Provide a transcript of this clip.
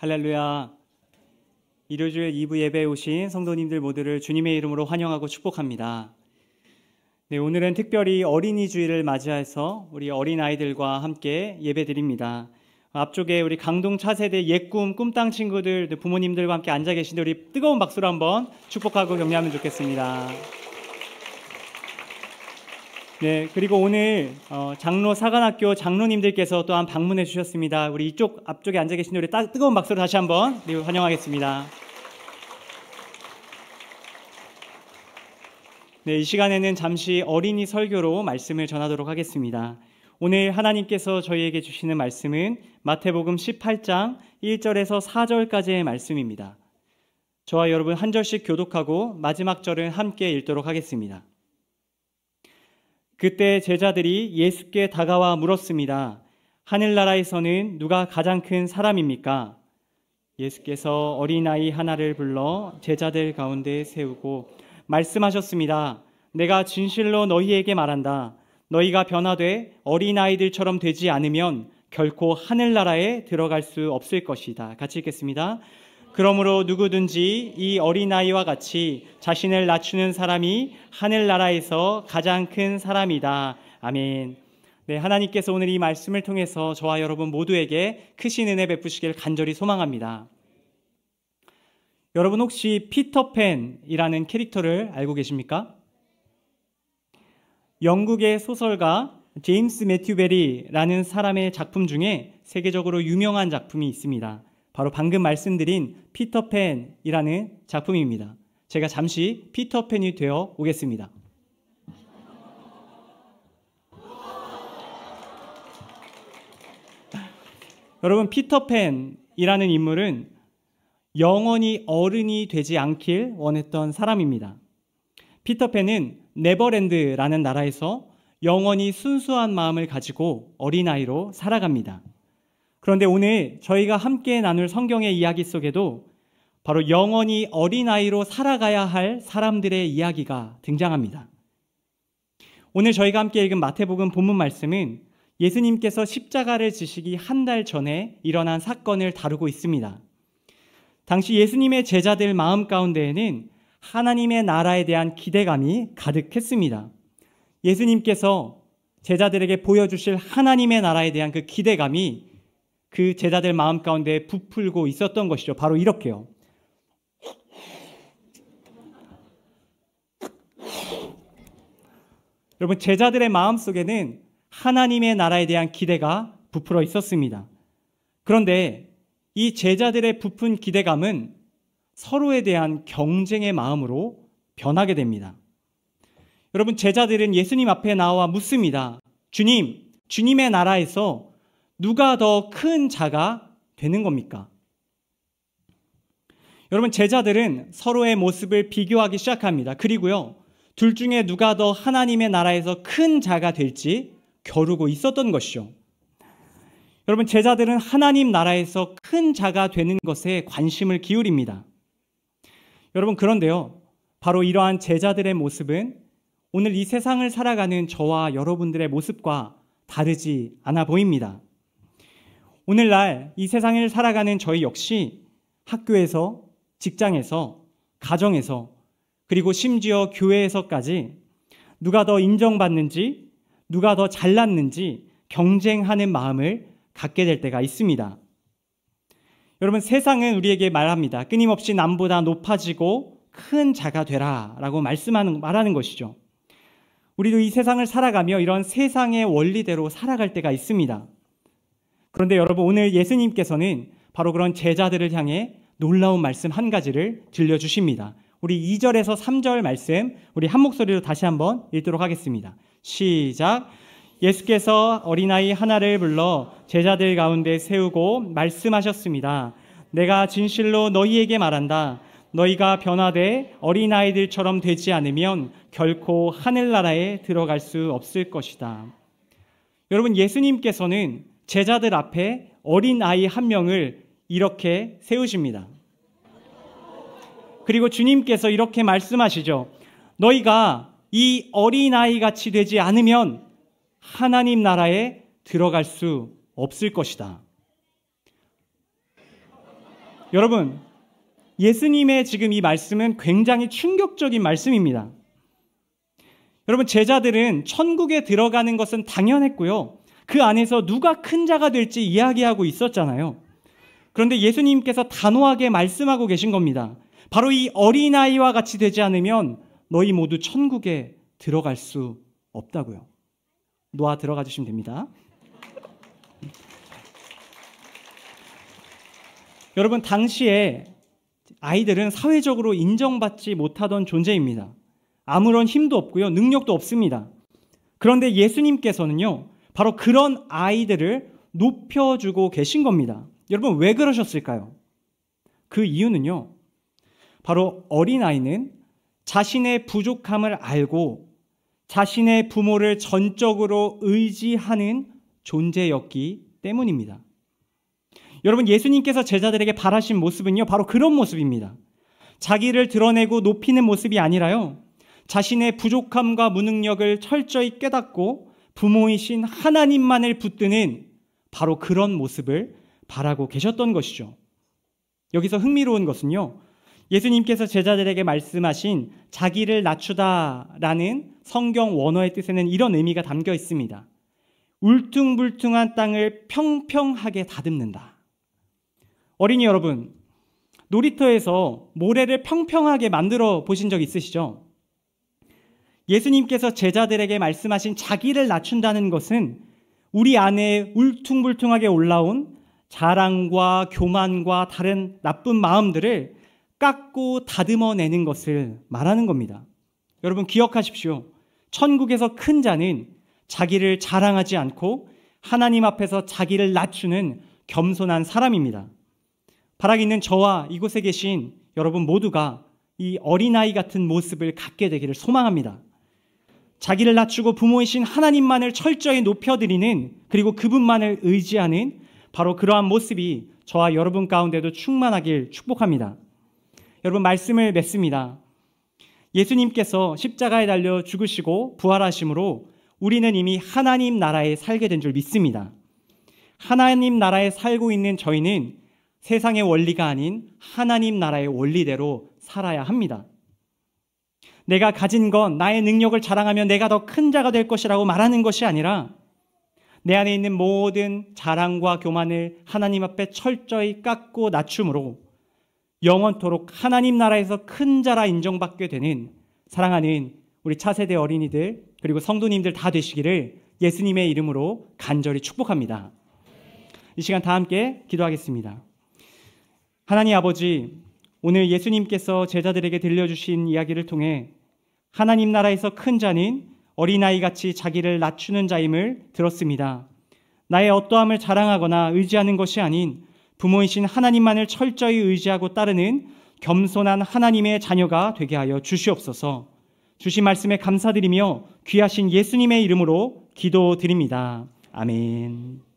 할렐루야. 일요주일 2부 예배에 오신 성도님들 모두를 주님의 이름으로 환영하고 축복합니다. 네, 오늘은 특별히 어린이 주일을 맞이해서 우리 어린아이들과 함께 예배드립니다. 앞쪽에 우리 강동 차세대 옛꿈 꿈땅 친구들 부모님들과 함께 앉아 계신데 우리 뜨거운 박수로 한번 축복하고 격려하면 좋겠습니다. 네, 그리고 오늘 장로 사관학교 장로님들께서 또한 방문해 주셨습니다. 우리 이쪽 앞쪽에 앉아 계신 우리 뜨거운 박수로 다시 한번 환영하겠습니다. 네, 이 시간에는 잠시 어린이 설교로 말씀을 전하도록 하겠습니다. 오늘 하나님께서 저희에게 주시는 말씀은 마태복음 18장 1절에서 4절까지의 말씀입니다. 저와 여러분 한 절씩 교독하고 마지막 절은 함께 읽도록 하겠습니다. 그때 제자들이 예수께 다가와 물었습니다. 하늘나라에서는 누가 가장 큰 사람입니까? 예수께서 어린아이 하나를 불러 제자들 가운데 세우고 말씀하셨습니다. 내가 진실로 너희에게 말한다. 너희가 변화돼 어린아이들처럼 되지 않으면 결코 하늘나라에 들어갈 수 없을 것이다. 같이 읽겠습니다. 그러므로 누구든지 이 어린아이와 같이 자신을 낮추는 사람이 하늘나라에서 가장 큰 사람이다. 아멘. 네, 하나님께서 오늘 이 말씀을 통해서 저와 여러분 모두에게 크신 은혜 베푸시길 간절히 소망합니다. 여러분 혹시 피터팬이라는 캐릭터를 알고 계십니까? 영국의 소설가 제임스 매튜 베리라는 사람의 작품 중에 세계적으로 유명한 작품이 있습니다. 바로 방금 말씀드린 피터팬이라는 작품입니다. 제가 잠시 피터팬이 되어 오겠습니다. 여러분, 피터팬이라는 인물은 영원히 어른이 되지 않길 원했던 사람입니다. 피터팬은 네버랜드라는 나라에서 영원히 순수한 마음을 가지고 어린아이로 살아갑니다. 그런데 오늘 저희가 함께 나눌 성경의 이야기 속에도 바로 영원히 어린아이로 살아가야 할 사람들의 이야기가 등장합니다. 오늘 저희가 함께 읽은 마태복음 본문 말씀은 예수님께서 십자가를 지시기 한 달 전에 일어난 사건을 다루고 있습니다. 당시 예수님의 제자들 마음 가운데에는 하나님의 나라에 대한 기대감이 가득했습니다. 예수님께서 제자들에게 보여주실 하나님의 나라에 대한 그 기대감이 그 제자들 마음 가운데 부풀고 있었던 것이죠. 바로 이렇게요. 여러분, 제자들의 마음 속에는 하나님의 나라에 대한 기대가 부풀어 있었습니다. 그런데 이 제자들의 부푼 기대감은 서로에 대한 경쟁의 마음으로 변하게 됩니다. 여러분, 제자들은 예수님 앞에 나와 묻습니다. 주님, 주님의 나라에서 누가 더 큰 자가 되는 겁니까? 여러분, 제자들은 서로의 모습을 비교하기 시작합니다. 그리고요, 둘 중에 누가 더 하나님의 나라에서 큰 자가 될지 겨루고 있었던 것이죠. 여러분, 제자들은 하나님 나라에서 큰 자가 되는 것에 관심을 기울입니다. 여러분, 그런데요, 바로 이러한 제자들의 모습은 오늘 이 세상을 살아가는 저와 여러분들의 모습과 다르지 않아 보입니다. 오늘날 이 세상을 살아가는 저희 역시 학교에서, 직장에서, 가정에서, 그리고 심지어 교회에서까지 누가 더 인정받는지, 누가 더 잘났는지 경쟁하는 마음을 갖게 될 때가 있습니다. 여러분, 세상은 우리에게 말합니다. 끊임없이 남보다 높아지고 큰 자가 되라 라고 말하는 것이죠. 우리도 이 세상을 살아가며 이런 세상의 원리대로 살아갈 때가 있습니다. 그런데 여러분, 오늘 예수님께서는 바로 그런 제자들을 향해 놀라운 말씀 한 가지를 들려주십니다. 우리 2절에서 3절 말씀 우리 한 목소리로 다시 한번 읽도록 하겠습니다. 시작. 예수께서 어린아이 하나를 불러 제자들 가운데 세우고 말씀하셨습니다. 내가 진실로 너희에게 말한다. 너희가 변화돼 어린아이들처럼 되지 않으면 결코 하늘나라에 들어갈 수 없을 것이다. 여러분, 예수님께서는 제자들 앞에 어린아이 한 명을 이렇게 세우십니다. 그리고 주님께서 이렇게 말씀하시죠. 너희가 이 어린아이 같이 되지 않으면 하나님 나라에 들어갈 수 없을 것이다. 여러분, 예수님의 지금 이 말씀은 굉장히 충격적인 말씀입니다. 여러분, 제자들은 천국에 들어가는 것은 당연했고요. 그 안에서 누가 큰 자가 될지 이야기하고 있었잖아요. 그런데 예수님께서 단호하게 말씀하고 계신 겁니다. 바로 이 어린아이와 같이 되지 않으면 너희 모두 천국에 들어갈 수 없다고요. 놓아 들어가 주시면 됩니다. 여러분, 당시에 아이들은 사회적으로 인정받지 못하던 존재입니다. 아무런 힘도 없고요, 능력도 없습니다. 그런데 예수님께서는요, 바로 그런 아이들을 높여주고 계신 겁니다. 여러분, 왜 그러셨을까요? 그 이유는요, 바로 어린아이는 자신의 부족함을 알고 자신의 부모를 전적으로 의지하는 존재였기 때문입니다. 여러분, 예수님께서 제자들에게 바라신 모습은요, 바로 그런 모습입니다. 자기를 드러내고 높이는 모습이 아니라요, 자신의 부족함과 무능력을 철저히 깨닫고 부모이신 하나님만을 붙드는 바로 그런 모습을 바라고 계셨던 것이죠. 여기서 흥미로운 것은요, 예수님께서 제자들에게 말씀하신 자기를 낮추다라는 성경 원어의 뜻에는 이런 의미가 담겨 있습니다. 울퉁불퉁한 땅을 평평하게 다듬는다. 어린이 여러분, 놀이터에서 모래를 평평하게 만들어 보신 적 있으시죠? 예수님께서 제자들에게 말씀하신 자기를 낮춘다는 것은 우리 안에 울퉁불퉁하게 올라온 자랑과 교만과 다른 나쁜 마음들을 깎고 다듬어내는 것을 말하는 겁니다. 여러분, 기억하십시오. 천국에서 큰 자는 자기를 자랑하지 않고 하나님 앞에서 자기를 낮추는 겸손한 사람입니다. 바라기 있는 저와 이곳에 계신 여러분 모두가 이 어린아이 같은 모습을 갖게 되기를 소망합니다. 자기를 낮추고 부모이신 하나님만을 철저히 높여드리는, 그리고 그분만을 의지하는 바로 그러한 모습이 저와 여러분 가운데도 충만하길 축복합니다. 여러분, 말씀을 맺습니다. 예수님께서 십자가에 달려 죽으시고 부활하심으로 우리는 이미 하나님 나라에 살게 된 줄 믿습니다. 하나님 나라에 살고 있는 저희는 세상의 원리가 아닌 하나님 나라의 원리대로 살아야 합니다. 내가 가진 건, 나의 능력을 자랑하면 내가 더 큰 자가 될 것이라고 말하는 것이 아니라 내 안에 있는 모든 자랑과 교만을 하나님 앞에 철저히 깎고 낮춤으로 영원토록 하나님 나라에서 큰 자라 인정받게 되는 사랑하는 우리 차세대 어린이들 그리고 성도님들 다 되시기를 예수님의 이름으로 간절히 축복합니다. 이 시간 다 함께 기도하겠습니다. 하나님 아버지, 오늘 예수님께서 제자들에게 들려주신 이야기를 통해 하나님 나라에서 큰 자는 어린아이같이 자기를 낮추는 자임을 들었습니다. 나의 어떠함을 자랑하거나 의지하는 것이 아닌 부모이신 하나님만을 철저히 의지하고 따르는 겸손한 하나님의 자녀가 되게 하여 주시옵소서. 주신 말씀에 감사드리며 귀하신 예수님의 이름으로 기도드립니다. 아멘.